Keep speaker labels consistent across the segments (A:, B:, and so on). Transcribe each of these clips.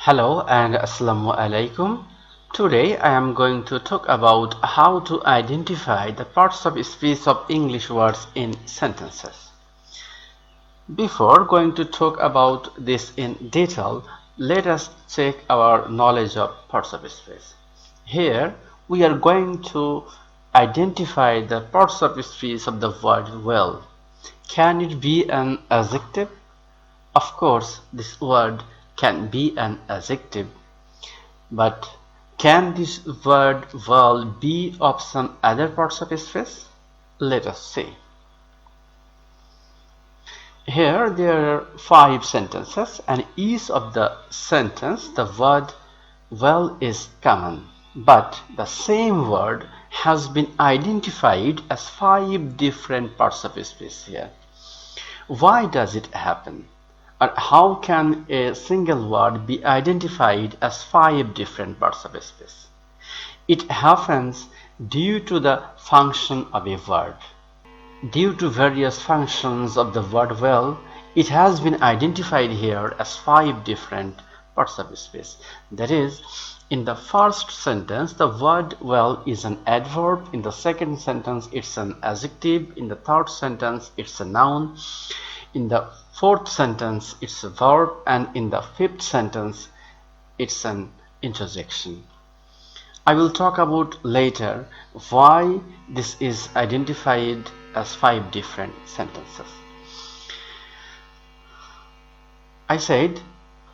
A: Hello and Assalamu alaikum. Today I am going to talk about how to identify the parts of speech of English words in sentences. Before going to talk about this in detail, let us check our knowledge of parts of speech. Here we are going to identify the parts of speech of the word well. Can it be an adjective? Of course, this word can be an adjective, but can this word well be of some other parts of speech? Let us see. Here there are 5 sentences, and each of the sentence the word well is common, but the same word has been identified as 5 different parts of speech here. Why does it happen? Or how can a single word be identified as 5 different parts of speech? It happens due to the function of a word. Due to various functions of the word well, it has been identified here as 5 different parts of speech. That is, in the first sentence, the word well is an adverb. In the second sentence, it's an adjective. In the third sentence, it's a noun. In the fourth sentence, it's a verb, and in the fifth sentence, it's an interjection. I will talk about later why this is identified as 5 different sentences. I said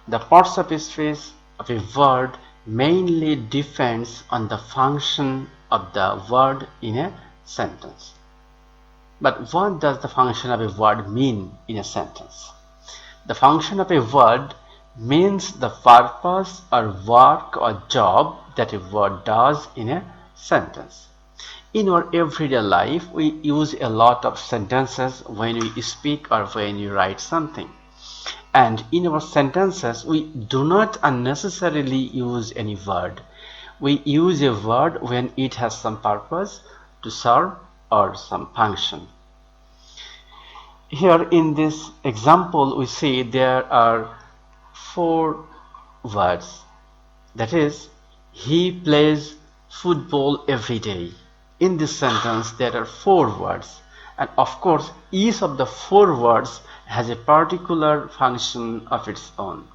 A: the parts of speech of a word mainly depends on the function of the word in a sentence. But what does the function of a word mean in a sentence? The function of a word means the purpose or work or job that a word does in a sentence. In our everyday life, we use a lot of sentences when we speak or when we write something. And in our sentences, we do not unnecessarily use any word. We use a word when it has some purpose to serve or some function. Here in this example, we see there are 4 words. That is, he plays football every day. In this sentence, there are 4 words. And of course, each of the 4 words has a particular function of its own.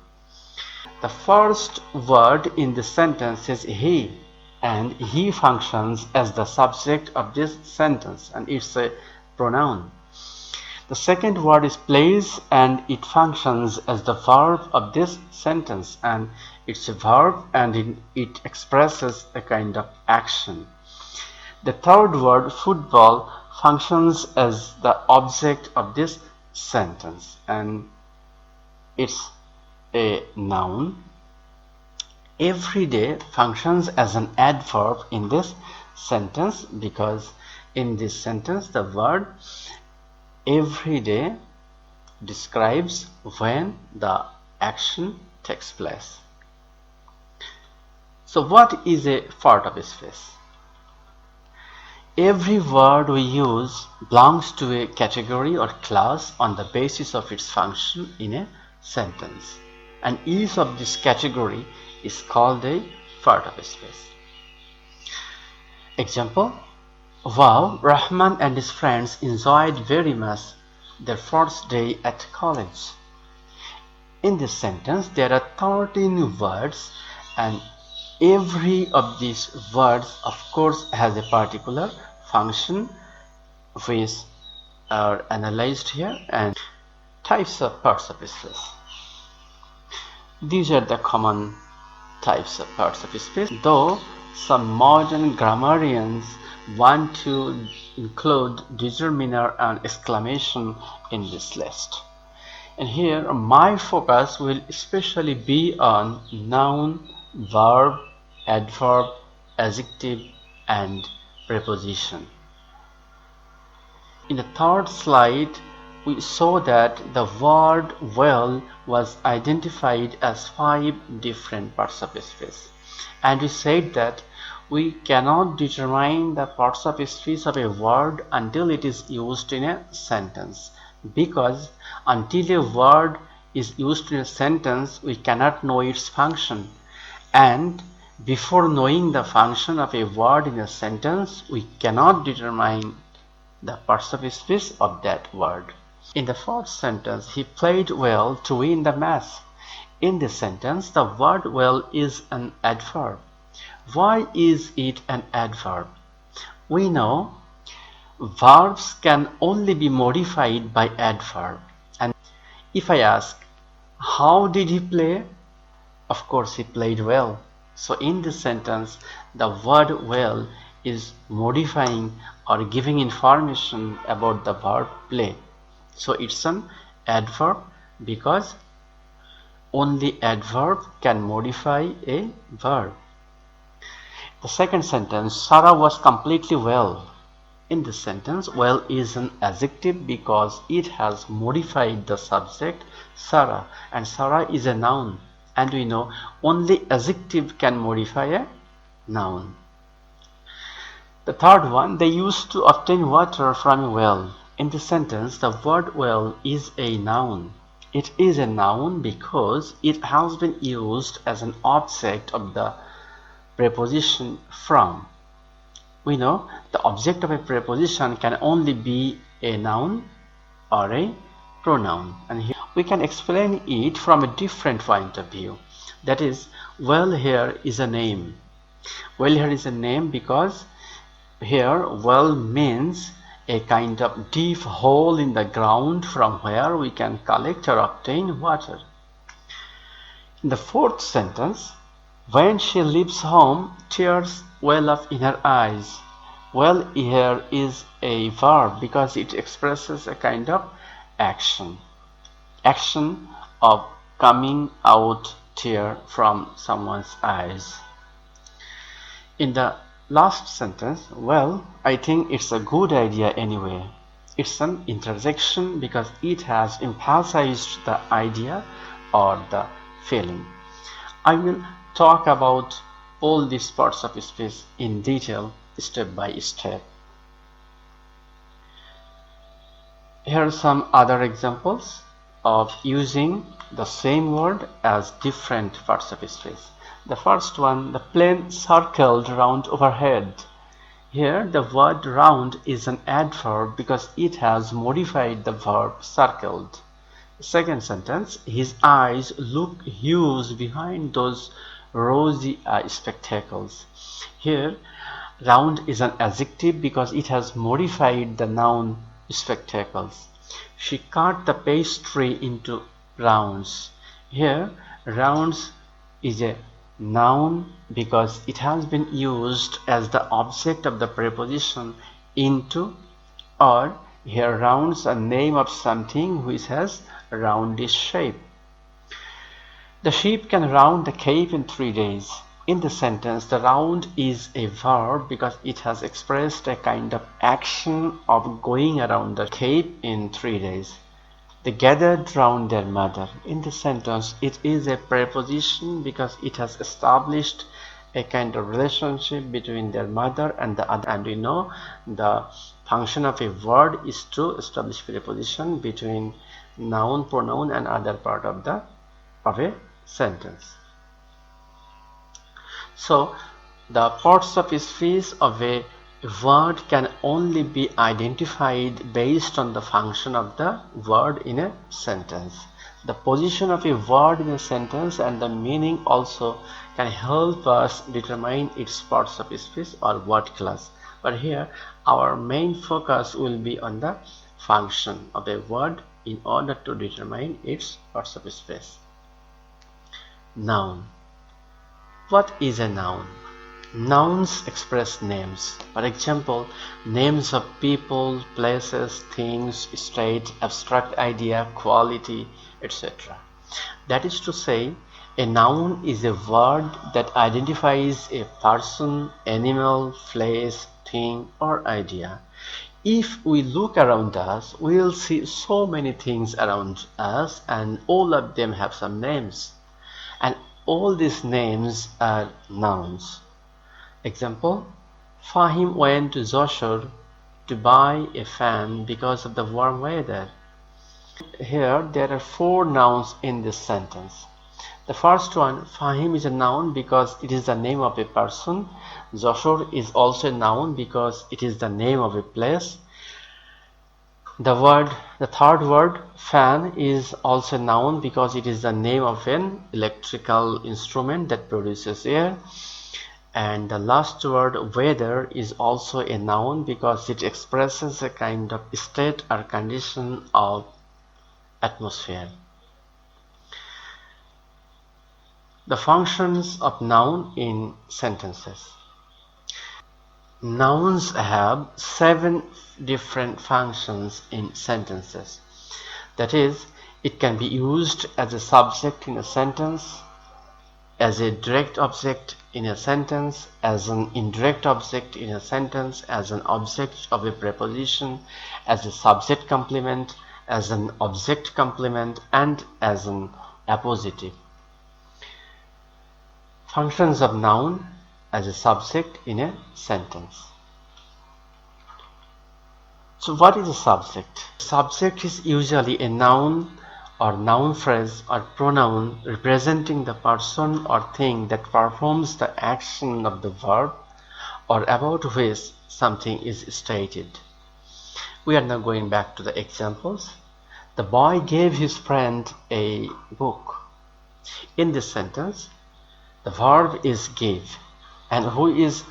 A: The first word in the sentence is he, and he functions as the subject of this sentence, and it's a pronoun. The second word is plays, and it functions as the verb of this sentence, and it's a verb and it expresses a kind of action. The third word, football, functions as the object of this sentence, and it's a noun. Every day functions as an adverb in this sentence, because in this sentence the word every day describes when the action takes place. So what is a part of speech? Every word we use belongs to a category or class on the basis of its function in a sentence, and each of this category is called a part of speech. Example: wow, Rahman and his friends enjoyed very much their first day at college. In this sentence, there are 13 words, and every of these words, of course, has a particular function which are analyzed here, and types of parts of speech. These are the common types of parts of speech, though some modern grammarians want to include determiner and exclamation in this list. And here my focus will especially be on noun, verb, adverb, adjective, and preposition. In the third slide, we saw that the word well was identified as 5 different parts of speech, and we said that we cannot determine the parts of speech of a word until it is used in a sentence, because until a word is used in a sentence, we cannot know its function. And before knowing the function of a word in a sentence, we cannot determine the parts of speech of that word. In the first sentence, he played well to win the match. In this sentence, the word well is an adverb. Why is it an adverb? We know verbs can only be modified by adverb. And if I ask, how did he play? Of course, he played well. So in this sentence, the word well is modifying or giving information about the verb play. So it's an adverb because only adverb can modify a verb. The second sentence, Sarah was completely well. In this sentence, well is an adjective because it has modified the subject Sarah, and Sarah is a noun, and we know only adjective can modify a noun. The third one, they used to obtain water from a well. In this sentence, the word well is a noun. It is a noun because it has been used as an object of the preposition from. We know the object of a preposition can only be a noun or a pronoun, and here we can explain it from a different point of view. That is, well here is a name. Well here is a name because here well means a kind of deep hole in the ground from where we can collect or obtain water. In the fourth sentence, when she leaves home, tears well up in her eyes. Well here is a verb because it expresses a kind of action of coming out tear from someone's eyes. In the last sentence, well, I think it's a good idea anyway. It's an interjection because it has emphasized the idea or the feeling. I will talk about all these parts of speech in detail, step by step. Here are some other examples of using the same word as different parts of speech. The first one, the plane circled round overhead. Here the word round is an adverb because it has modified the verb circled. Second sentence, his eyes look huge behind those rosy spectacles. Here round is an adjective because it has modified the noun spectacles. She cut the pastry into rounds. Here rounds is a noun because it has been used as the object of the preposition into, or here rounds a name of something which has roundish shape. The sheep can round the cape in 3 days. In the sentence, the round is a verb because it has expressed a kind of action of going around the cape in 3 days. They gathered round their mother. In the sentence, it is a preposition because it has established a kind of relationship between their mother and the other. And we know the function of a word is to establish preposition between noun, pronoun, and other part of a sentence. So the parts of speech of a word can only be identified based on the function of the word in a sentence. The position of a word in a sentence and the meaning also can help us determine its parts of speech or word class. But here our main focus will be on the function of a word in order to determine its parts of speech. Noun. What is a noun? Nouns express names. For example, names of people, places, things, state, abstract idea, quality, etc. That is to say, a noun is a word that identifies a person, animal, place, thing, or idea. If we look around us, we will see so many things around us, and all of them have some names. And all these names are nouns. Example, Fahim went to Zoshur to buy a fan because of the warm weather. Here there are four nouns in this sentence. The first one, Fahim, is a noun because it is the name of a person. Joshor is also a noun because it is the name of a place. The third word, fan, is also a noun because it is the name of an electrical instrument that produces air. And the last word, weather, is also a noun because it expresses a kind of state or condition of atmosphere. The functions of noun in sentences. Nouns have 7 different functions in sentences. That is, it can be used as a subject in a sentence, as a direct object in a sentence, as an indirect object in a sentence, as an object of a preposition, as a subject complement, as an object complement, and as an appositive. Functions of noun as a subject in a sentence. So what is a subject? Subject is usually a noun or noun phrase or pronoun representing the person or thing that performs the action of the verb or about which something is stated. We are now going back to the examples. The boy gave his friend a book. In this sentence, the verb is give, and who is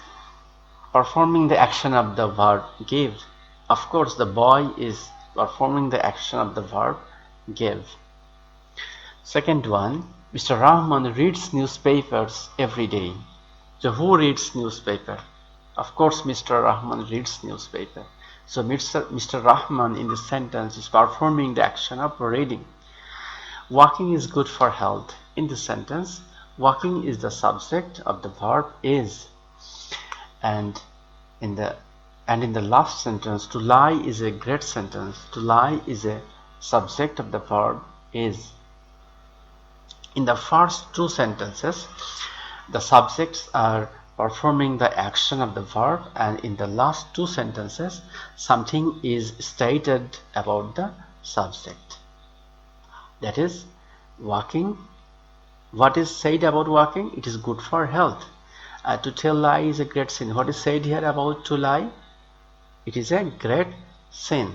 A: performing the action of the verb give? Of course, the boy is performing the action of the verb give. Second one, Mr. Rahman reads newspapers every day. So who reads newspaper? Of course, Mr. Rahman reads newspaper. So Mr. Rahman in this sentence is performing the action of reading. Walking is good for health. In this sentence, walking is the subject of the verb is. And in the last sentence, to lie is a great sentence. To lie is a subject of the verb is. In the first two sentences, the subjects are performing the action of the verb, and in the last two sentences, something is stated about the subject. That is, walking. What is said about walking? It is good for health. To tell lie is a great sin. What is said here about to lie? It is a great sin.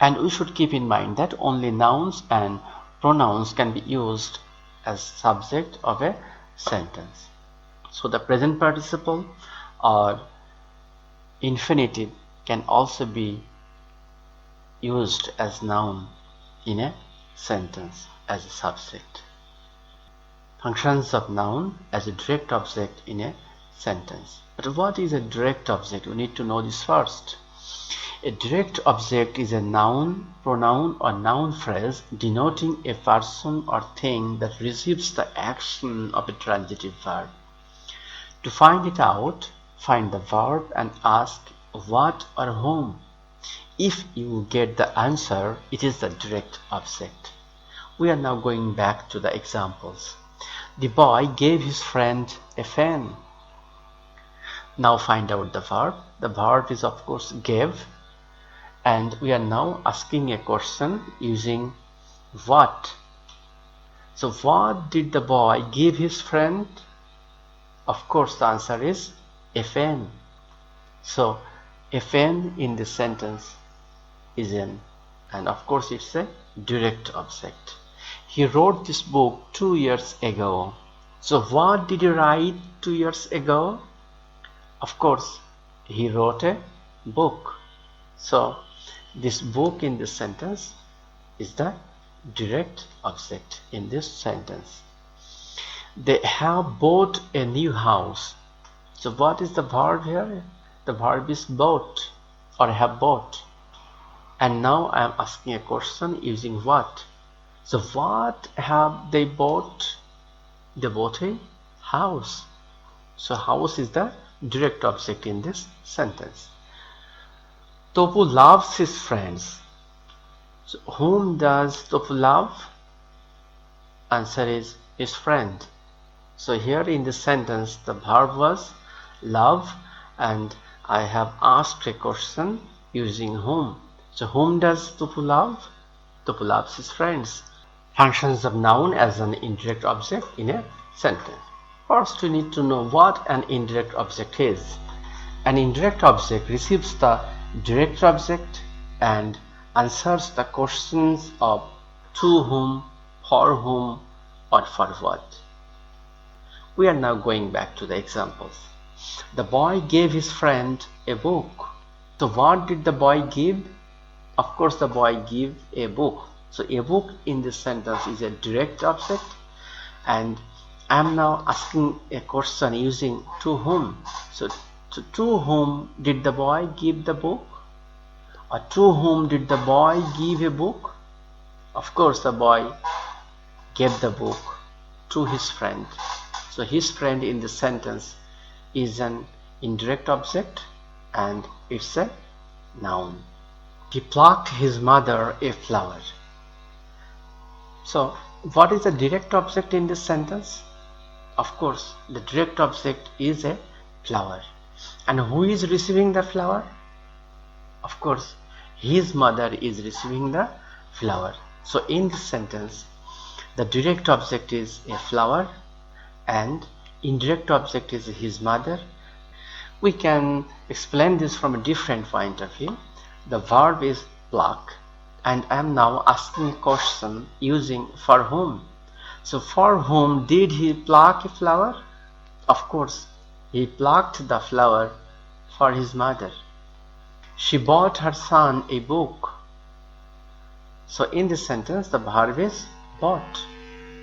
A: And we should keep in mind that only nouns and pronouns can be used as subject of a sentence. So the present participle or infinitive can also be used as noun in a sentence as a subject. Functions of noun as a direct object in a sentence. But what is a direct object? We need to know this first. A direct object is a noun, pronoun, or noun phrase denoting a person or thing that receives the action of a transitive verb. To find it out, find the verb and ask what or whom. If you get the answer, it is the direct object. We are now going back to the examples. The boy gave his friend a fan. Now find out the verb. The verb is of course gave, and we are now asking a question using what. So what did the boy give his friend? Of course the answer is a fan. So a fan in this sentence is and of course it's a direct object. He wrote this book 2 years ago. So what did he write 2 years ago? Of course, he wrote a book. So this book in this sentence is the direct object in this sentence. They have bought a new house. So what is the verb here? The verb is bought or have bought. And now I am asking a question using what. So what have they bought? They bought a house. So house is the direct object in this sentence. Topu loves his friends. So whom does Topu love? Answer is his friend. So here in this sentence the verb was love, and I have asked a question using whom. So whom does Topu love? to pull up his friends. Functions of noun as an indirect object in a sentence. First, we need to know what an indirect object is. An indirect object receives the direct object and answers the questions of to whom, for whom, or for what. We are now going back to the examples. The boy gave his friend a book. So what did the boy give? Of course, the boy gave a book. So a book in this sentence is a direct object, and I am now asking a question using to whom. So to whom did the boy give the book? Or to whom did the boy give a book? Of course, the boy gave the book to his friend. So his friend in the sentence is an indirect object and it's a noun. He plucked his mother a flower. So what is the direct object in this sentence? Of course, the direct object is a flower. And who is receiving the flower? Of course, his mother is receiving the flower. So in this sentence, the direct object is a flower and indirect object is his mother. We can explain this from a different point of view. The verb is pluck, and I am now asking a question using for whom. So for whom did he pluck a flower? Of course, he plucked the flower for his mother. She bought her son a book. So in this sentence, the verb is bought,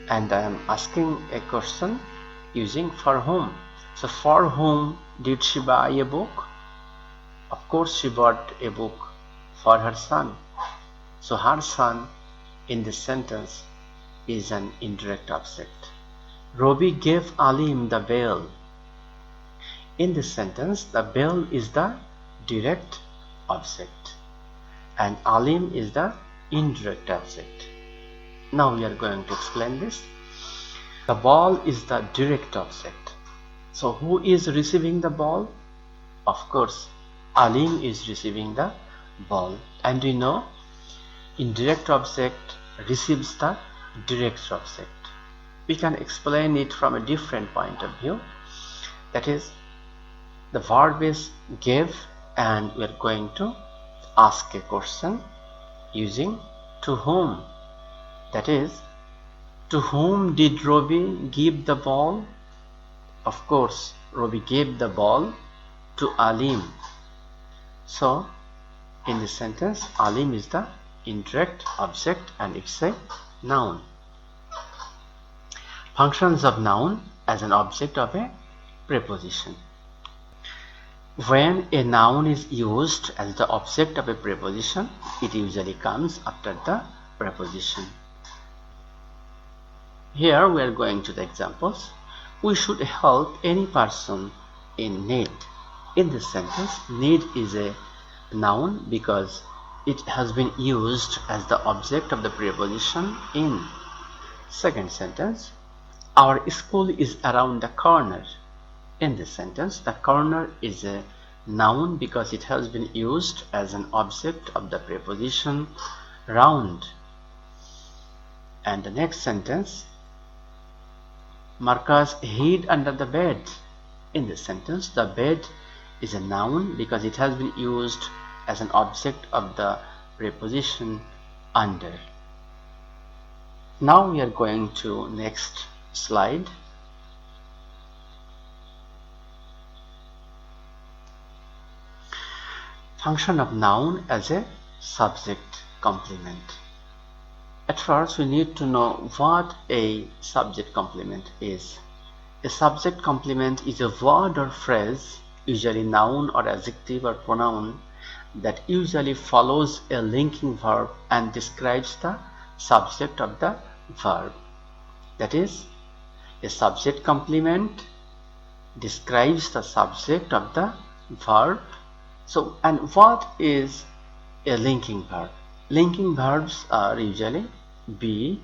A: and I am asking a question using for whom. So for whom did she buy a book? Of course, she bought a book for her son. So her son in this sentence is an indirect object. Robi gave Alim the bell. In this sentence, the bell is the direct object and Alim is the indirect object. Now we are going to explain this. The ball is the direct object. So who is receiving the ball? Of course, Alim is receiving the ball, and we know indirect object receives the direct object. We can explain it from a different point of view. That is, the verb is gave, and we are going to ask a question using to whom. That is, to whom did Robi give the ball? Of course, Robi gave the ball to Alim. So in this sentence, Alim is the indirect object and it's a noun. Functions of noun as an object of a preposition. When a noun is used as the object of a preposition, it usually comes after the preposition. Here we are going to the examples. We should help any person in need. In this sentence, need is a noun because it has been used as the object of the preposition in. Second sentence, our school is around the corner. In this sentence, the corner is a noun because it has been used as an object of the preposition round. And the next sentence, Marcus hid under the bed. In this sentence, the bed is a noun because it has been used as an object of the preposition under. Now we are going to next slide. Function of noun as a subject complement. At first, we need to know what a subject complement is. A subject complement is a word or phrase, usually noun or adjective or pronoun, that usually follows a linking verb and describes the subject of the verb. That is, a subject complement describes the subject of the verb. So, and what is a linking verb? Linking verbs are usually be,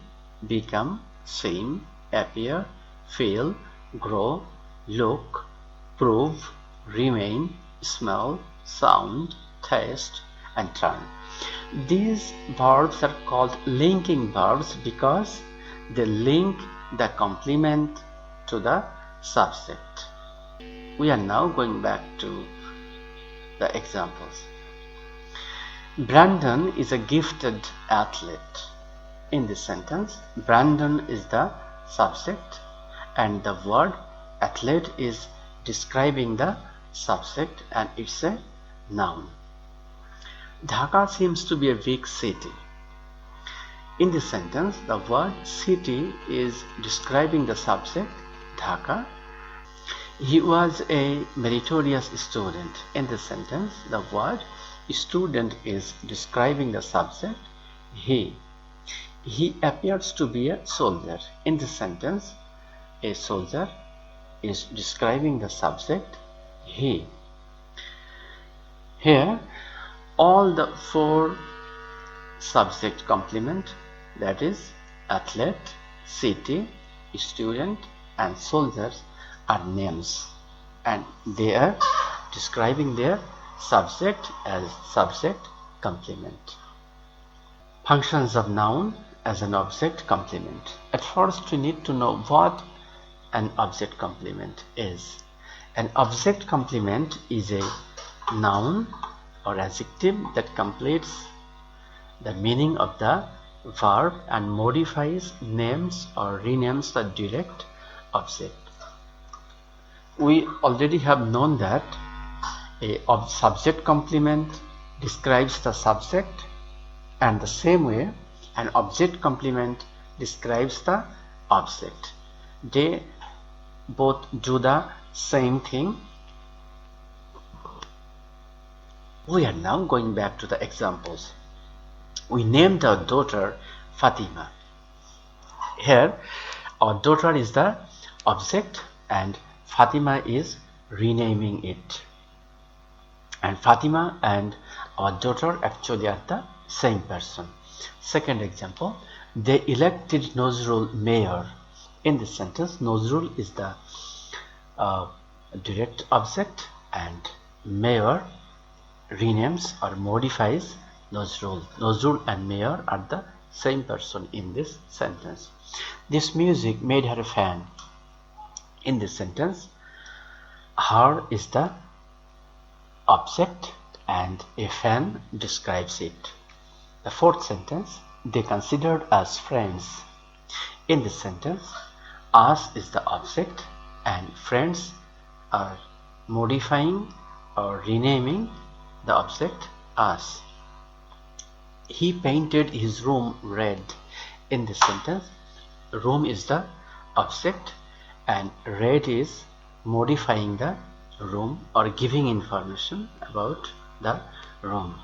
A: become, seem, appear, feel, grow, look, prove, remain, smell, sound, taste, and turn. These verbs are called linking verbs because they link the complement to the subject. We are now going back to the examples. Brandon is a gifted athlete. In this sentence, Brandon is the subject and the word athlete is describing the subject and it's a noun. Dhaka seems to be a big city. In this sentence, the word city is describing the subject, Dhaka. He was a meritorious student. In this sentence, the word student is describing the subject, he. He appears to be a soldier. In this sentence, a soldier is describing the subject, he. Here, all the four subject complement, that is athlete, city, student and soldiers, are names and they are describing their subject as subject complement. Functions of noun as an object complement. At first we need to know what an object complement is. An object complement is a noun or adjective that completes the meaning of the verb and modifies, names or renames the direct object. We already have known that a subject complement describes the subject and the same way an object complement describes the object. They both do the same thing. We are now going back to the examples. We named our daughter Fatima. Here our daughter is the object and Fatima is renaming it. And Fatima and our daughter actually are the same person. Second example, they elected Nozrul mayor. In this sentence, Nozrul is the direct object and mayor renames or modifies Nozrul. Nozrul and mayor are the same person in this sentence. This music made her a fan. In this sentence, her is the object and a fan describes it. The fourth sentence, they considered us friends. In this sentence, us is the object and friends are modifying or renaming the object us. He painted his room red. In this sentence, room is the object and red is modifying the room or giving information about the room.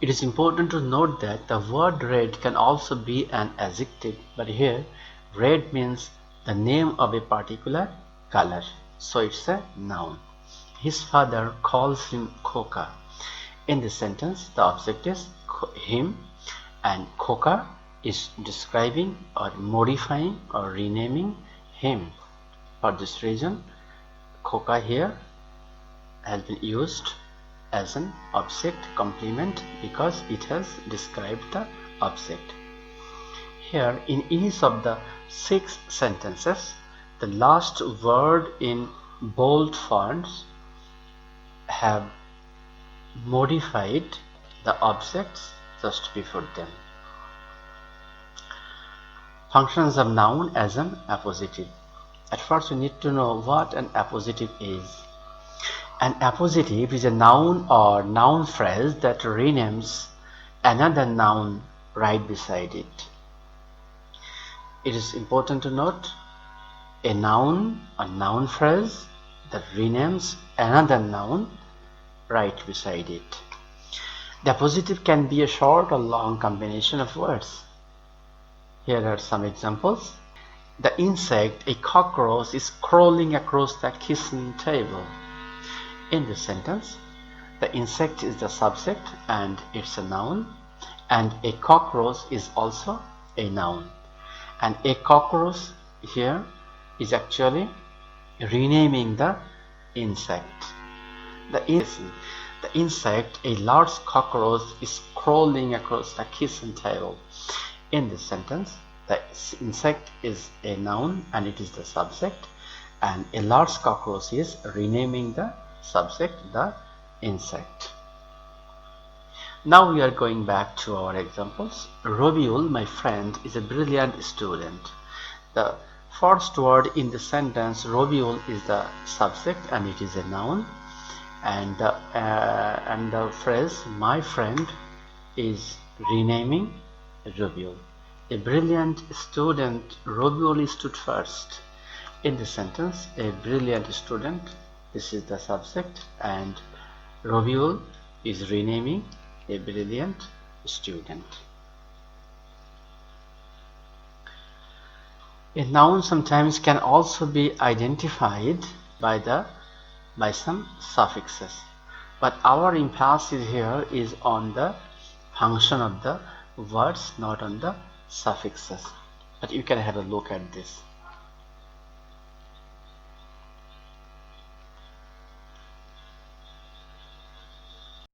A: It is important to note that the word red can also be an adjective, but here red means the name of a particular color, so it's a noun. His father calls him Khoka. In this sentence, the object is him and Khoka is describing or modifying or renaming him. For this reason, Khoka here has been used as an object complement because it has described the object. Here in each of the 6 sentences, the last word in bold fonts have modified the objects just before them. Functions of noun as an appositive. At first we need to know what an appositive is. An appositive is a noun or noun phrase that renames another noun right beside it. It is important to note a noun or noun phrase that renames another noun right beside it. The appositive can be a short or long combination of words. Here are some examples. The insect, a cockroach, is crawling across the kitchen table. In this sentence, the insect is the subject and it's a noun, and a cockroach is also a noun. And a cockroach here is actually renaming the insect. The insect, a large cockroach, is crawling across the kitchen table. In this sentence, the insect is a noun and it is the subject, and a large cockroach is renaming the subject, the insect. Now we are going back to our examples. Robiul, my friend, is a brilliant student. The first word in the sentence, Robiul, is the subject and it is a noun, and the phrase my friend is renaming Robiul. A brilliant student, Robiul stood first. In the sentence, a brilliant student, this is the subject, and Robiul is renaming a brilliant student. A noun sometimes can also be identified by some suffixes, but our emphasis here is on the function of the words, not on the suffixes. But you can have a look at this.